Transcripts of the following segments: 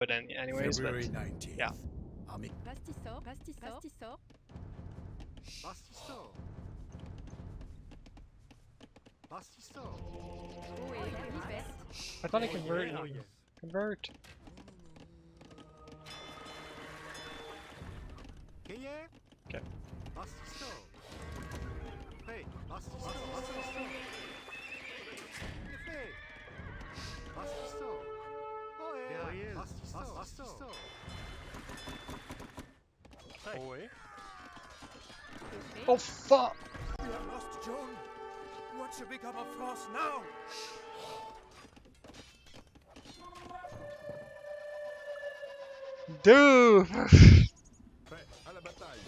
But anyways, February but 19th. yeah. I thought I converted. Convert. Okay. Oh fuck! We have lost Joan. What should become of France now? Dude! À la bataille.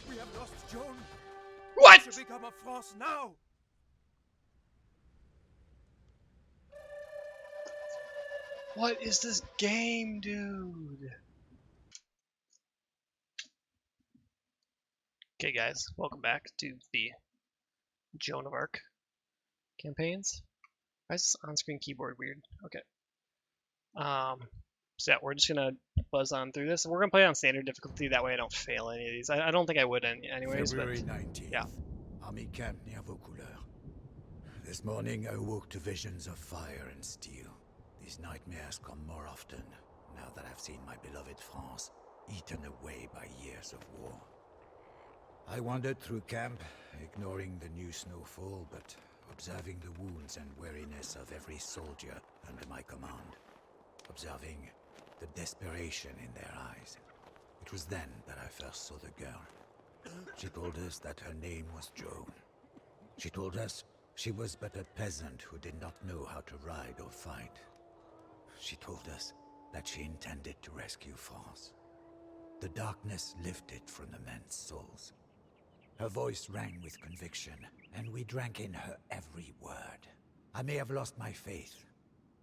We have lost Joan. What? What should become of France now? What is this game, dude? Okay, guys, welcome back to the Joan of Arc campaigns. Why is this on-screen keyboard weird? Okay. So yeah, we're just gonna buzz on through this. We're gonna play on standard difficulty. That way, I don't fail any of these. I don't think I would, anyways. February But 19th. yeah. Army camp near Vaucouleurs. This morning I woke to visions of fire and steel. These nightmares come more often now that I've seen my beloved France eaten away by years of war. I wandered through camp, ignoring the new snowfall, but observing the wounds and weariness of every soldier under my command. Observing the desperation in their eyes. It was then that I first saw the girl. She told us that her name was Joan. She told us she was but a peasant who did not know how to ride or fight. She told us that she intended to rescue France. The darkness lifted from the men's souls. Her voice rang with conviction, and we drank in her every word. I may have lost my faith,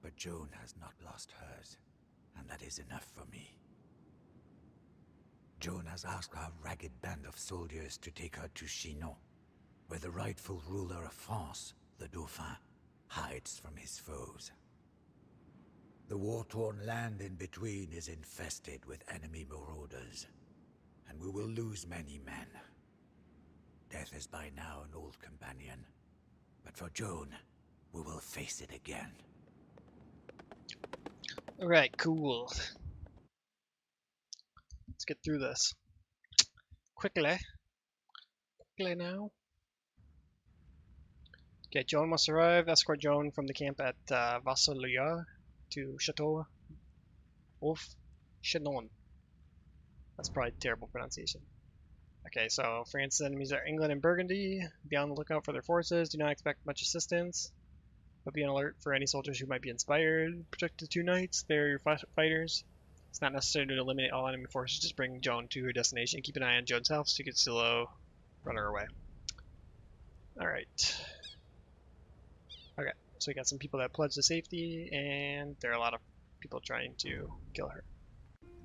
but Joan has not lost hers, and that is enough for me. Joan has asked our ragged band of soldiers to take her to Chinon, where the rightful ruler of France, the Dauphin, hides from his foes. The war-torn land in between is infested with enemy marauders, and we will lose many men. Death is by now an old companion, but for Joan, we will face it again. Alright, cool. Let's get through this. Quickly. Quickly now. Okay, Joan must arrive. Escort Joan from the camp at Vassilière to Chateau Wolf Chinon. That's probably terrible pronunciation. Okay, so France's enemies are England and Burgundy. Be on the lookout for their forces. Do not expect much assistance, but be on alert for any soldiers who might be inspired. Protect the two knights. They're your fighters. It's not necessary to eliminate all enemy forces. Just bring Joan to her destination. Keep an eye on Joan's health so you can slow run her away. Alright. Okay, so we got some people that pledged to safety, and there are a lot of people trying to kill her.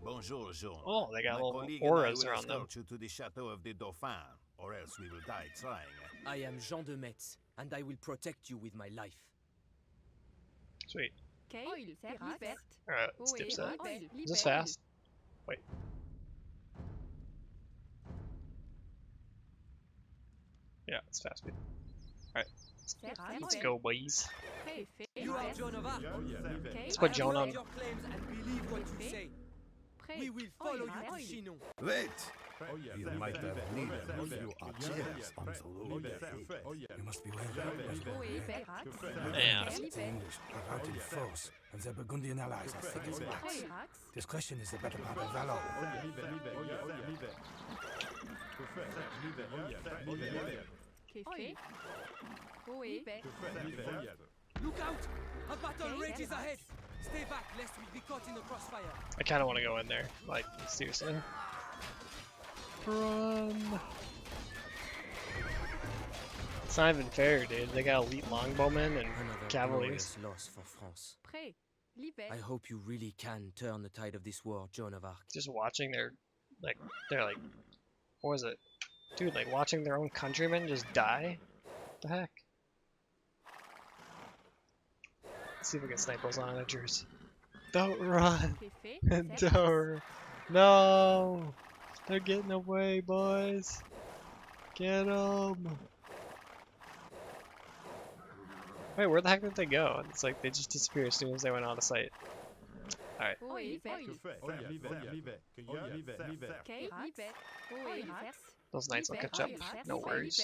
Bonjour, Joan. Oh, they got My little colleague auras and I will around them. escort you to the chateau of the Dauphin, or else we will die trying. I am Jean de Metz, and I will protect you with my life. Sweet. Alright, let's dip set. Is Is this fast? Wait. Yeah, it's fast. Alright. Let's go, boys. You are Joan of Arc. Let's put Joan on. Your claims and believe what you say. We will follow you to Chinon. Wait! You might have needed a few archers on the road ahead. You must be aware Yeah. the English are out in force, and their Burgundian allies are thick as rocks. Discretion is the better part of valor. Look out! A battle rages ahead! Stay back lest we be caught in the crossfire. I kind of want to go in there. Like, seriously. Run. It's not even fair, dude. They got elite longbowmen and Another cavaliers. glorious loss for France. I hope you really can turn the tide of this war, Joan of Arc. Just watching their Like, they're like, what was it? Dude, like watching their own countrymen just die? What the heck? Let's see if we can snipe those onagers. Don't run! Don't. No! They're getting away, boys! Get them! Wait, where the heck did they go? It's like they just disappeared as soon as they went out of sight. Alright. Those knights will catch up. No worries.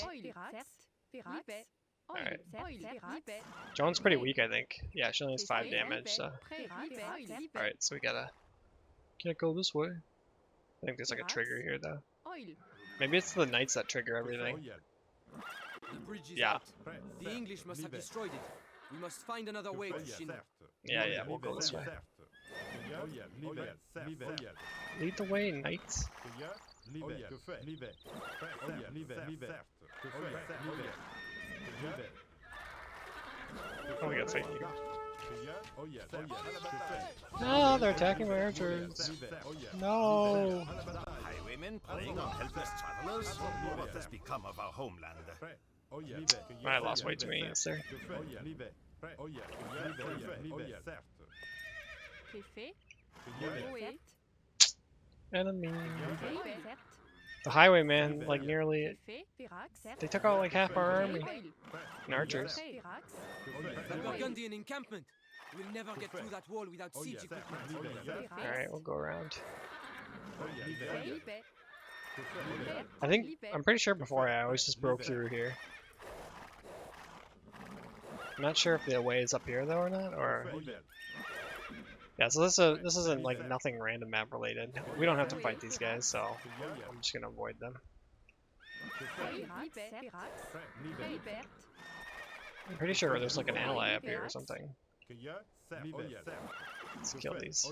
Alright. Joan's pretty weak, I think. Yeah, she only has 5 damage, so. Alright, so we gotta. Can't go this way. I think there's like a trigger here, though. Maybe it's the knights that trigger everything. The bridge is Yeah. out. The English must have destroyed it. We must find another way to Chinon. Yeah, we'll go this way. Lead the way, knights. Oh, we got fight here. No, they're attacking my archers. No. Highwaymen preying on helpless travelers? What has become of our homeland? I lost way too many units there. Enemy. The highwayman, like nearly. They took out like half our army. And archers. The Burgundian encampment. We'll never get through that wall without siege equipment. Alright, we'll go around. I'm pretty sure before I always just broke through here. I'm not sure if the way is up here though or not, or... Yeah, so this isn't like nothing random map related. We don't have to fight these guys, so I'm just gonna avoid them. I'm pretty sure there's like an ally up here or something. Let's kill these.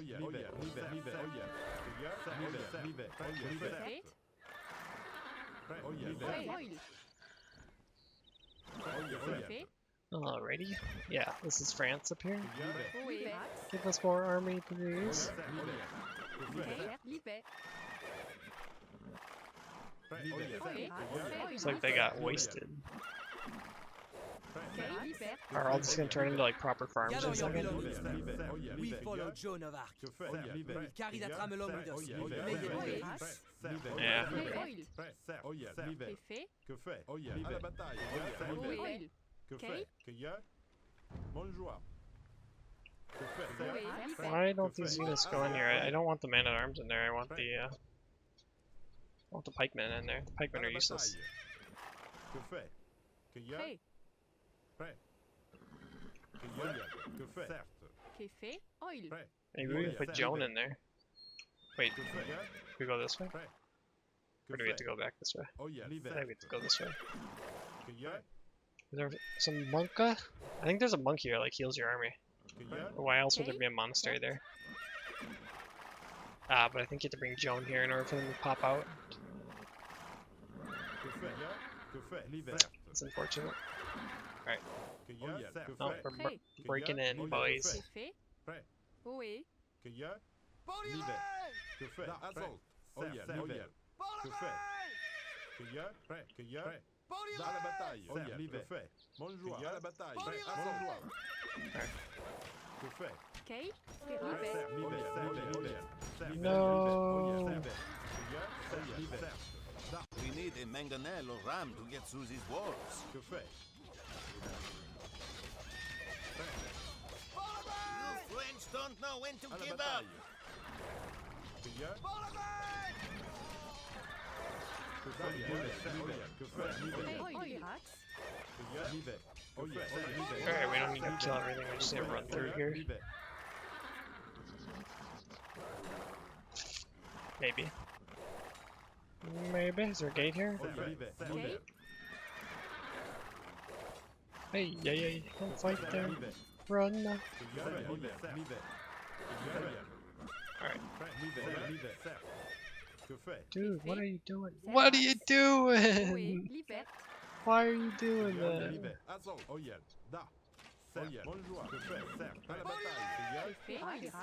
Alrighty. Yeah, this is France up here. Give us more army, please. Looks like they got wasted. Are all just gonna turn into like proper farms in a second? We follow Joan of Arc. We'll carry that ram along with us. May it pass. Yeah. Why don't these units go in here? I don't want the man-at-arms in there. I want the pikemen in there. The pikemen are useless. Maybe we can put Joan in there. Wait, we go this way? Or do we have to go back this way? I think we have to go this way. Is there some monka? I think there's a monk here that like heals your army. Why else would there be a monastery there? But I think you have to bring Joan here in order for them to pop out. That's unfortunate. Alright. Oh, we're breaking in, boys. No. We need a mangonel or ram to get through these walls. You French don't know when to give up. Alright, we don't need to kill everything, we just need to run through here. Maybe. Maybe. Is there a gate here? Hey, yeah, don't fight there. Run. Alright. Dude, what are you doing? What are you doing? Why are you doing that?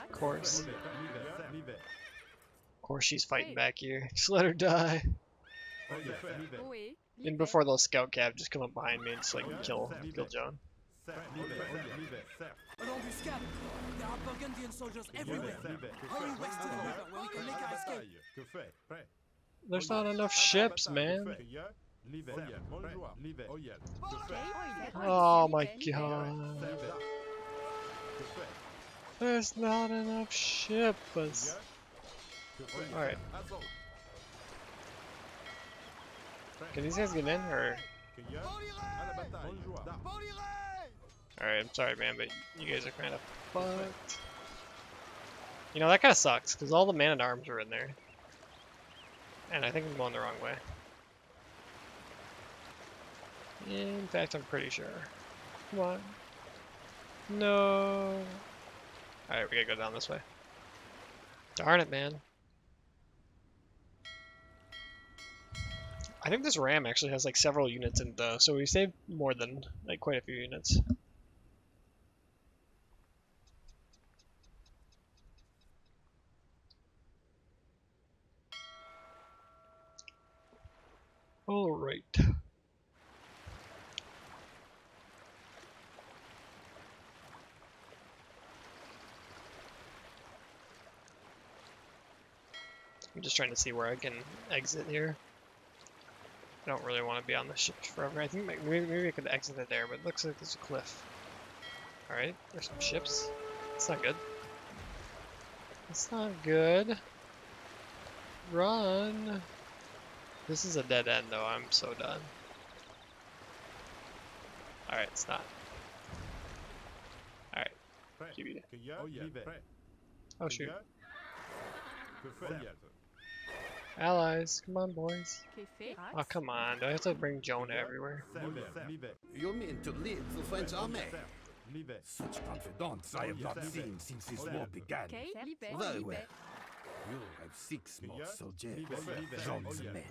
Of course. Of course she's fighting back here. Just let her die. Oui. And before those scout cab just come up behind me and just like kill Joan. Along du scab, there are Burgundian soldiers everywhere. Hurry west to the river where we can make our escape. There's not enough ships, man. Oh my god. There's not enough ships. Alright. Can these guys get in or? Alright, I'm sorry man, but you guys are kind of fucked. You know, that kind of sucks, because all the man-at-arms are in there. And I think I'm going the wrong way. In fact, I'm pretty sure. Come on. No. Alright, we gotta go down this way. Darn it, man. I think this ram actually has like several units in the, so we saved more than like quite a few units. All right. I'm just trying to see where I can exit here. I don't really want to be on the ship forever. I think maybe I could exit it there, but it looks like there's a cliff. Alright, there's some ships. It's not good. It's not good. Run! This is a dead end though, I'm so done. Alright, it's not. Alright. Oh shoot. Allies, come on boys. Oh come on, do I have to bring Joan everywhere? You mean to lead the French army? Such confidence I have not seen since this war began. Very well. You have 6 more soldiers. John's men.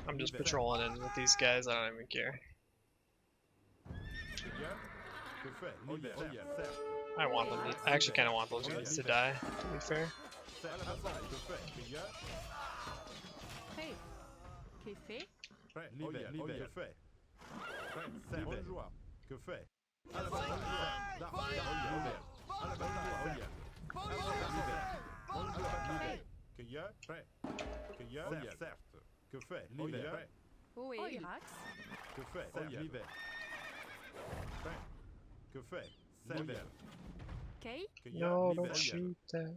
I'm just patrolling in with these guys, I don't even care. I want them to, I actually kind of want those guys to die, to be fair. No, don't shoot that.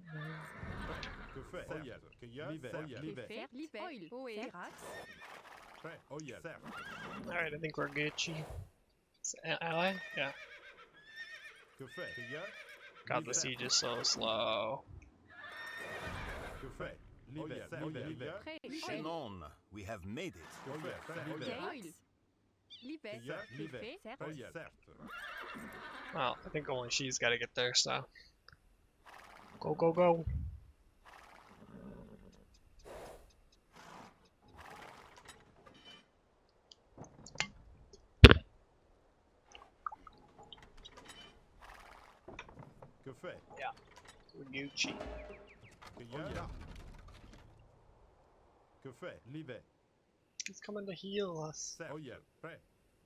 Alright, I think we're Gucci. Ally? Yeah. God, the siege is so slow. Shannon, we have made it. Well, I think only she's got to get there, so. Go, go, go. Yeah, we're Gucci. He's coming to heal us.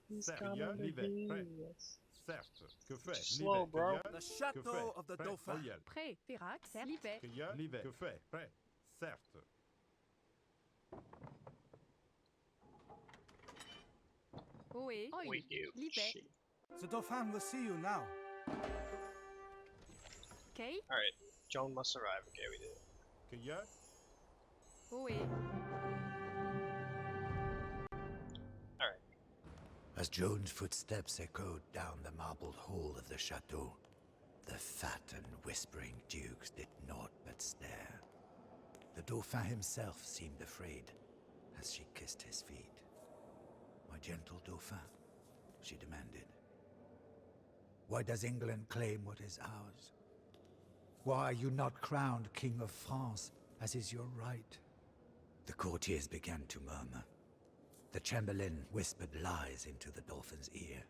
He's coming to heal us. Slow, bro. The chateau of the Dauphin. Prêt. Firax. Libet. Oui. We Gucci. The Dauphin will see you now. Okay. Alright, Joan must survive. Okay, we did it. Oui. As Joan's footsteps echoed down the marbled hall of the chateau, the fat and whispering dukes did naught but stare. The Dauphin himself seemed afraid as she kissed his feet. "My gentle Dauphin," she demanded, "why does England claim what is ours? Why are you not crowned King of France, as is your right?" The courtiers began to murmur. The Chamberlain whispered lies into the Dauphin's ear.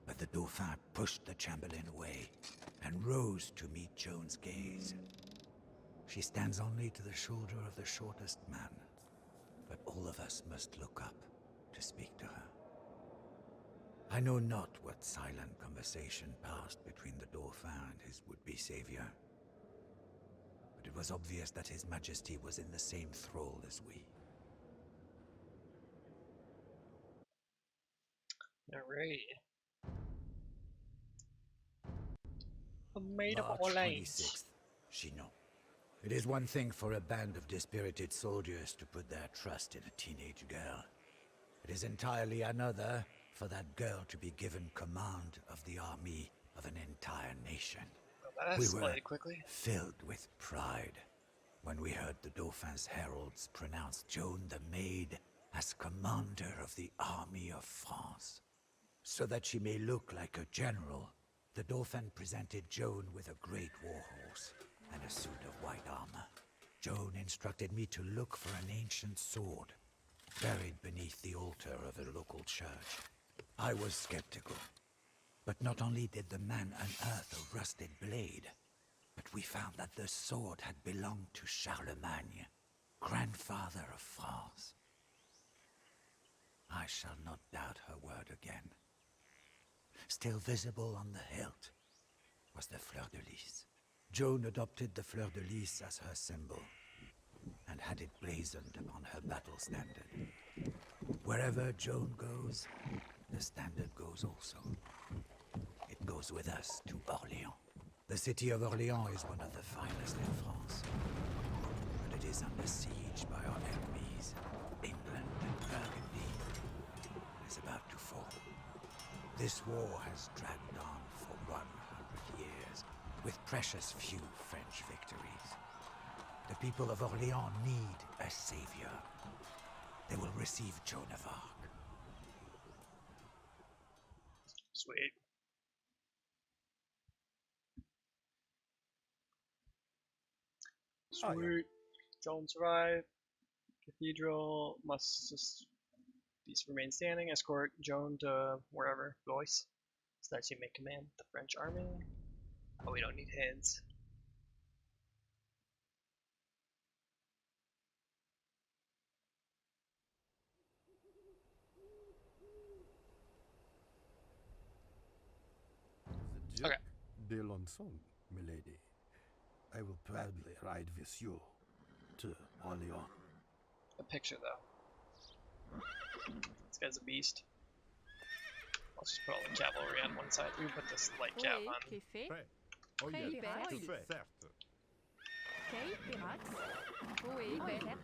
But the Dauphin pushed the Chamberlain away and rose to meet Joan's gaze. She stands only to the shoulder of the shortest man, but all of us must look up to speak to her. I know not what silent conversation passed between the Dauphin and his would-be savior, but it was obvious that His Majesty was in the same thrall as we. Alright. A made-up March alliance. 26th, Chinon. It is one thing for a band of dispirited soldiers to put their trust in a teenage girl. It is entirely another for that girl to be given command of the army of an entire nation. That We were escalated quickly. filled with pride when we heard the Dauphin's heralds pronounce Joan the Maid as commander of the army of France. So that she may look like a general, the Dauphin presented Joan with a great warhorse and a suit of white armor. Joan instructed me to look for an ancient sword buried beneath the altar of a local church. I was skeptical, but not only did the man unearth a rusted blade, but we found that the sword had belonged to Charlemagne, grandfather of France. I shall not doubt her word again. Still visible on the hilt was the fleur de lis. Joan adopted the fleur de lis as her symbol and had it blazoned upon her battle standard. Wherever Joan goes, the standard goes also. It goes with us to Orléans. The city of Orléans is one of the finest in France, but it is under siege by our enemies, England and Burgundy. It is about to fall. This war has dragged on for 100 years, with precious few French victories. The people of Orléans need a savior. They will receive Joan of Arc. Sweet. Sweet. Joan survived. Cathedral must just remain standing. Escort Joan to wherever, Blois, so that she may command the French army. Oh, we don't need heads. The Duke d'Alençon, milady. I will proudly ride with you to Orléans. A picture though. This guy's a beast. Let's just put all the cavalry on one side. We can put this light cav Oui, on. qui fait? Oh Très yes, libéral. tout fait. Certes. Kay, Pirax. Oui, bête.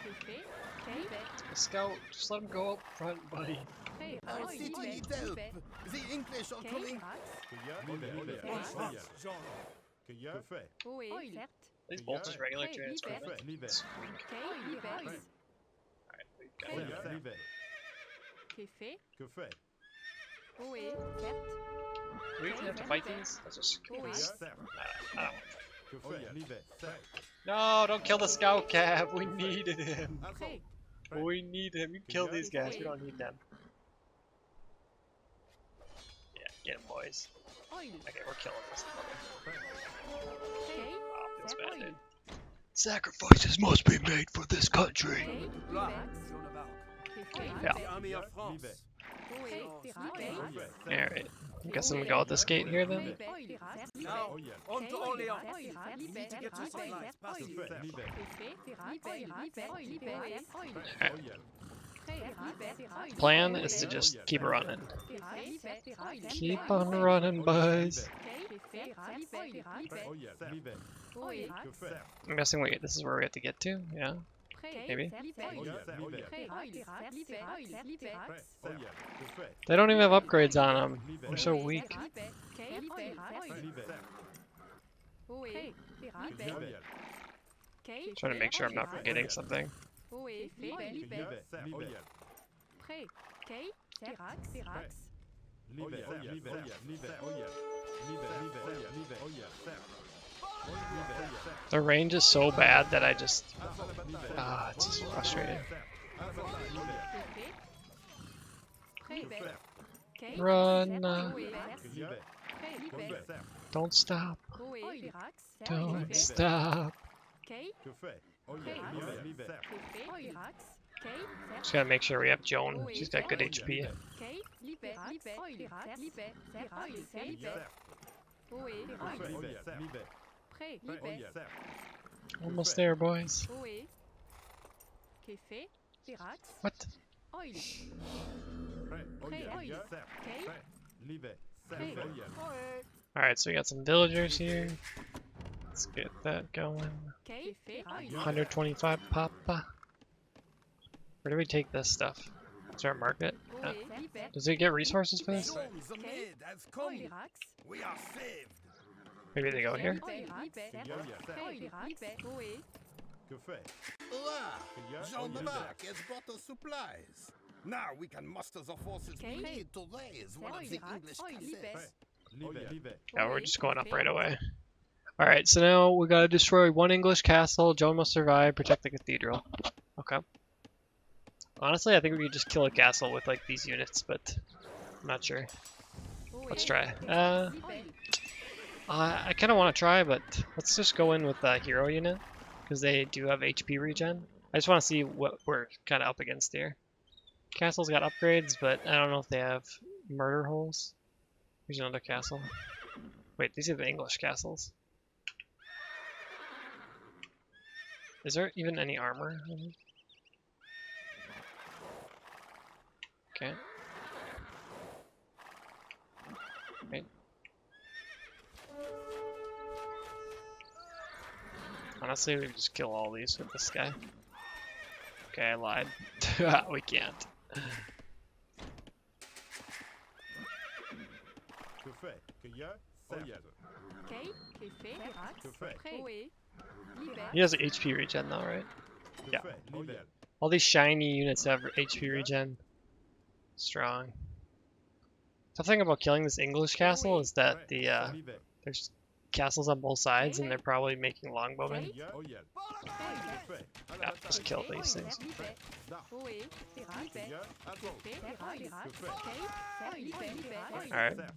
Qui fait? Kay, bête. A scout, just let him go up front, buddy. Très Our libéral. city Bête, needs help. bête. The English are Kay, coming. Pirax. Oh yes. Que fait? Oui, certes. These bolts is regular Hey, transfer. libère. Sweet. Kay, libère. Alright, we've got Hey, it. Libère. Qui fait? Que fait? Oui, certes. Do we even have to fight these? Let's just Oui. Certes. I don't. Que fait? Libère. Certes. No, don't kill the scout cav. We needed him. Très. We need him. You kill these guys. We don't need them. Yeah, get him, boys. Oil. Okay, we're killing this. Kay, Oh, feels bad, oil. dude. Sacrifices must be made for this country. Kay, Là, Pirax. Joan of Arc. Qui fait? Yeah. The army of France. Oui, Pirax. Alright. I'm guessing we go out this gate here then? Now, Oh yes. on to Orléans. Need to get to supplies. Pass Que it. fait? Libère. Alright. Oh yes. Plan is to just keep running. Keep on running, boys. Oh yes. Libère. Que fait? I'm guessing this is where we have to get to, yeah? Maybe. Oh yes. Libère. Oh yes. Que fait? They don't even have upgrades on them. They're so weak. Libère. Oui, Oh yes. Trying to make sure I'm not forgetting something. Oui, Libère. libère. Oh yes. Prêt. Kay, Pirax. Oh yes. Libère. Libère. Libère. Oh yes. Libère. Libère. Libère. Oh yes. Libère. The range is so bad that I just... it's just frustrating. Prêt. Run! Libère. Don't stop. Oui, Pirax. Don't stop. Kay. Que fait? Oh Prêt. yeah, livet. Fait. Pirax. Kay. Just gotta make sure we have Joan. She's got good HP. Kay. Libet. Libet. Pirax. Libet. Pirax. Libet. Oé. Que fait? Oh yeah, livet. Prêt. Oh Libet. yeah. Almost there, boys. Oé. Qu'est fait? Pirax. What? Oil. Prêt. Oh Prêt. yeah, Oil. Kay. Prêt. Livet. Prêt. Oh yeah. Alright, so we got some villagers here. Let's get that going. Kay. Fait. Oil. 125 papa. Where do we take this stuff? Is there a market? Oé. Libet. Does it get resources for this? the maid has come. Pirax. We are saved. Maybe they go here? Oil. Libet. Prêt. Libet. Oé. Que fait? Hurrah! Yeah, Jean oh, the yeah. Mark has brought us supplies. Now we can muster the forces we Okay. need to raise one of the English castles. Livet. Yeah, we're just going up right away. Alright, so now we gotta destroy one English castle. Joan must survive, protect the cathedral. Okay. Honestly, I think we could just kill a castle with like these units, but I'm not sure. Let's try. I kind of want to try, but let's just go in with the hero unit because they do have HP regen. I just want to see what we're kind of up against here. Castle's got upgrades, but I don't know if they have murder holes. Here's another castle. Wait, these are the English castles. Is there even any armor? Okay. Right. Honestly, we just kill all these with this guy. Okay, I lied. We can't. Que fait? Que y a? Oh yeah. Kay. Qu'est fait? Pirax. Que fait? Prêt. Oé. Libet. He has HP regen though, right? Que Yeah. fait? Oh yeah. All these shiny units have HP regen. Strong. Tough thing about killing this English castle is that the Livet. there's castles on both sides and they're probably making longbowmen. Yeah, oh yeah. Prêt. Que fait? À la Yeah, bataille. just kill these things. Libet. Da. Oé. Pirax. Libet. Yeah, attends. Fait. Pirax. Que fait? Kay. Libet. Libet. Alright, Certes.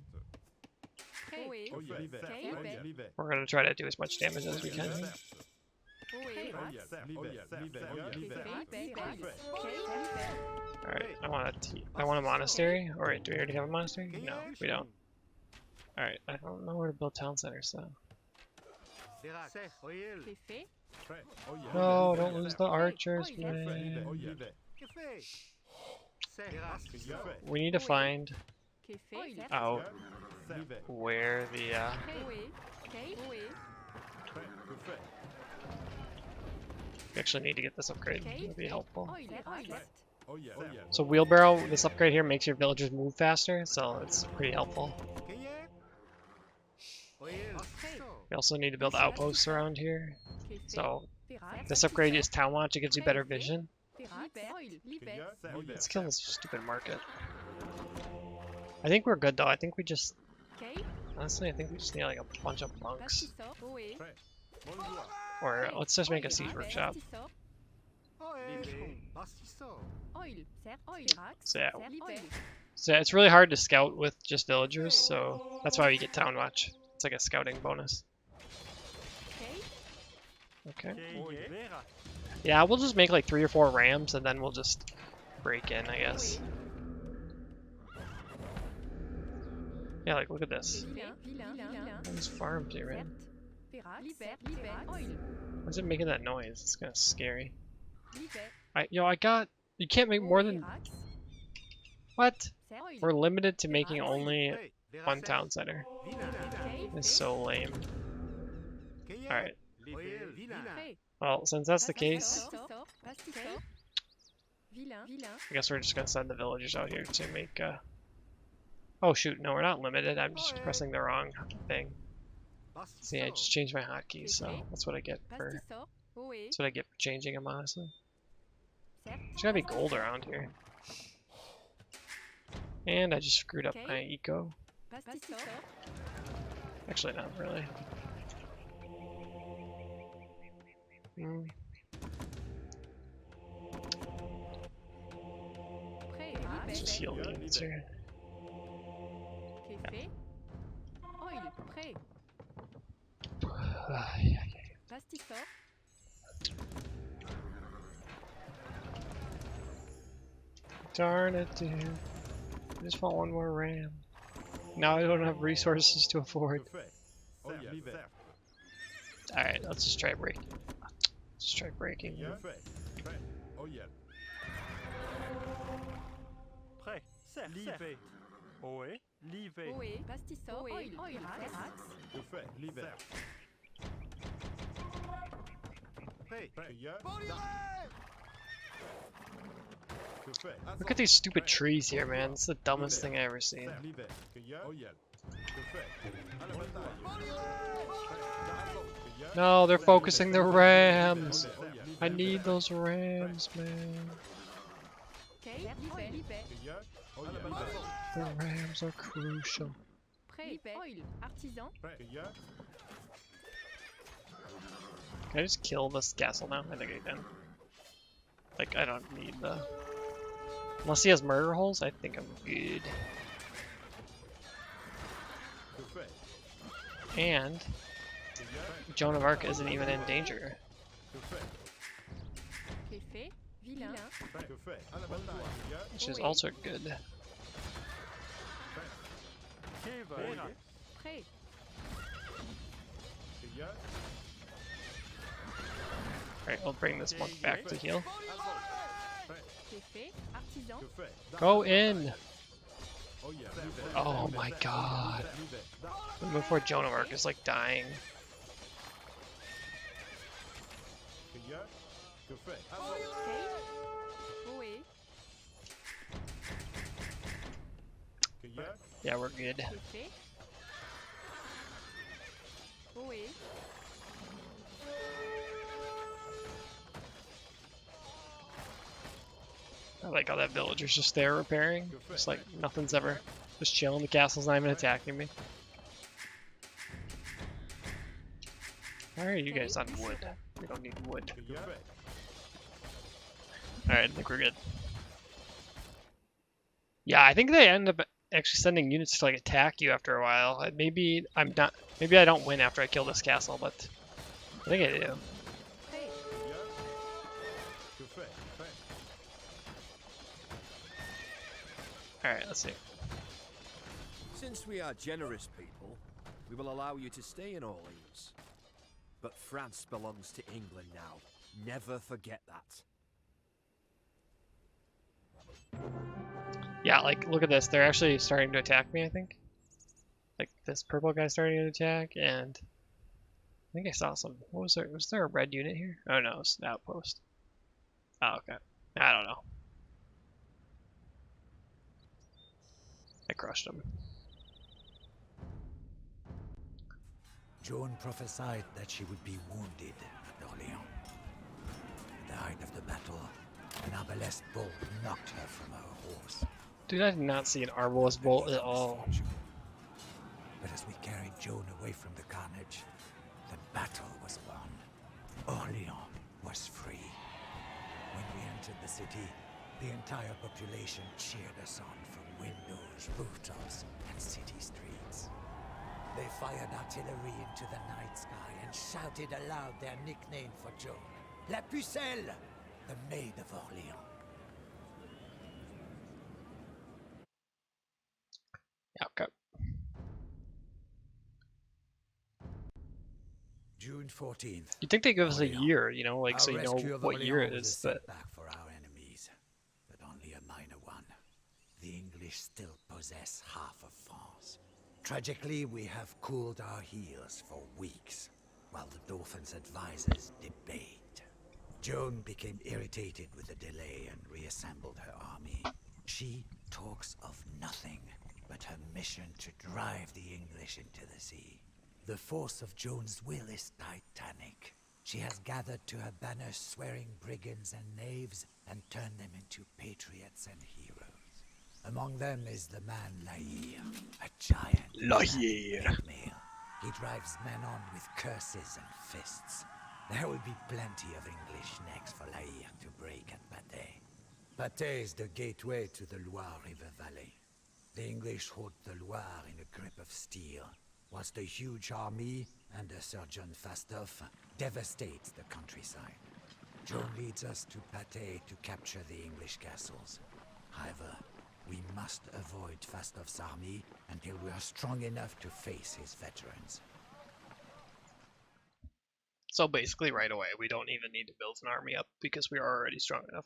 Oé. Oh yeah. Kay. Oh yeah. Libet. Livet. we're gonna try to do as much damage as we can. Certes. Oé. Oh Pirax. yeah. Livet. Livet. Oh yeah. Livet. Libet. Que fait? Kay. Libet. Alright, I want a monastery. Or wait, do we already have a monastery? No, we don't. Alright, I don't know where to build town centers so. Qu'est fait? Prêt. Oh yeah. No, Livet. don't lose the archers, Que fait? Livet. Oh man. yeah. Livet. Que fait? We need to find Qu'est fait? out Livet. where the Oé. Kay. Oé. Prêt. Que fait? we actually need to get this upgrade. That'd be helpful. Oil. Pirax. Oh yeah. Oh yeah. So wheelbarrow, this upgrade here makes your villagers move faster, so it's pretty helpful. We also need to build outposts around here. Qu'est fait? So Pirax. this upgrade is town watch, it gives you better vision. Pirax. Oil. Libet. Oh yeah. Let's kill this stupid market. I think we're good though. I think we just Kay. honestly I think we just need like a bunch of monks. Bastisseur. Oé. Bonjour. Or let's just make a siege workshop. Bastisseur. Oil. Certes. Oil. Pirax. So yeah, Libet. so yeah, it's really hard to scout with just villagers, so that's why we get town watch. It's like a scouting bonus. Kay. Okay. Yeah, we'll just make like 3 or 4 rams and then we'll just break in, I guess. Yeah, like look at this. Vilain. Vilain. Vilain. All these farms here, right? Certes. Pirax. Libet. Libet. Oil. Why is it making that noise? It's kind of scary. Libet. I got. You can't make more than Pirax. what? Certes. Oil. We're limited to making only one town center. Kay. It's so lame. All right. Prêt. Well, since that's the case, Bastisseur. Bastisseur. Vilain. Vilain. I guess we're just gonna send the villagers out here to make. Oh shoot! No, we're not limited. I'm just pressing the wrong thing. See, I just changed my hotkeys, so that's what I get for. Bastisseur. Oé. That's what I get for changing them, honestly. Certes. There's gotta be gold around here. And I just screwed up my eco. Bastisseur. Actually, not really. Prêt. Let's just heal the units here. Qu'est fait? Oil. Prêt. Yeah. Bastisseur. Darn it, dude. I just want one more ram. Now I don't have resources to afford. Alright, let's just try breaking. Let's try breaking. Prêt. Livré. Ohé. Livré. Ohé. Pastisson. Oil. Pirax. Que fait? Livré. Prêt. Cueilleur. Que fait? Look at these stupid trees here, man. It's the dumbest thing I ever seen. Livré. Cueilleur. Oyel. Que fait? À la bataille. Cueilleur. No, they're focusing the rams. I need those rams, man. Okay. Livet. Cueilleur. Oyel. The rams are crucial. Prêt. Oil. Artisan. Cueilleur. Can I just kill this castle now? I think I can. Like, I don't need the... Unless he has murder holes, I think I'm good. Que fait? And Joan of Arc isn't even in danger, Que fait? Que fait? Vilain. Que fait? À la bataille. Cueilleur. which is also good. Prêt. Cueilleur. Alright, we'll bring this monk back to heal. Que fait? Artisan. Que fait? Go in! Oyel. Oh my god. Before Joan of Arc is like dying. Cueilleur. Que fait? Okay. Ohé. Cueilleur. Yeah, we're good. Que fait? Ohé. I like how that villager's just there repairing. Just like nothing's ever. Just chilling. The castle's not even attacking me. Why are you guys on wood? We don't need wood. Que fait? Alright, I think we're good. Yeah, I think they end up actually sending units to like attack you after a while. Maybe I'm not. Maybe I don't win after I kill this castle, but I think I do. Prêt. Que fait? Fait. Alright, let's see. Since we are generous people, we will allow you to stay in Orleans. But France belongs to England now. Never forget that. Yeah, like look at this. They're actually starting to attack me. I think. Like this purple guy's starting to attack, and I think I saw some. What was there? Was there a red unit here? Oh no, it's an outpost. Oh okay. I don't know. I crushed him. Joan prophesied that she would be wounded at Orleans. At the height of the battle, an arbalest bolt knocked her from her horse. Dude, I did not see an arbalest bolt at all. But as we carried Joan away from the carnage, the battle was won. Orleans was free. When we entered the city, the entire population cheered us on from windows, rooftops, and city streets. They fired artillery into the night sky and shouted aloud their nickname for Joan, La Pucelle, the Maid of Orleans. Okay. June 14th. You'd think they give us a Orleans. year, you know, like Our so you know rescue of what year it Orleans was is, a but setback for our enemies, but only a minor one. The English still possess half of France. Tragically, we have cooled our heels for weeks, while the Dauphin's advisors debate. Joan became irritated with the delay and reassembled her army. She talks of nothing but her mission to drive the English into the sea. The force of Joan's will is titanic. She has gathered to her banner swearing brigands and knaves and turned them into patriots and heroes. Among them is the man Laïr, a giant Laïr. pygmy. He drives men on with curses and fists. There will be plenty of English necks for Laïr to break at Patay. Patay is the gateway to the Loire River Valley. The English hold the Loire in a grip of steel, whilst the huge army under Sir John Fastolf devastates the countryside. Joan leads us to Patay to capture the English castles. However, we must avoid Fastov's army until we are strong enough to face his veterans. So basically right away, we don't even need to build an army up because we are already strong enough.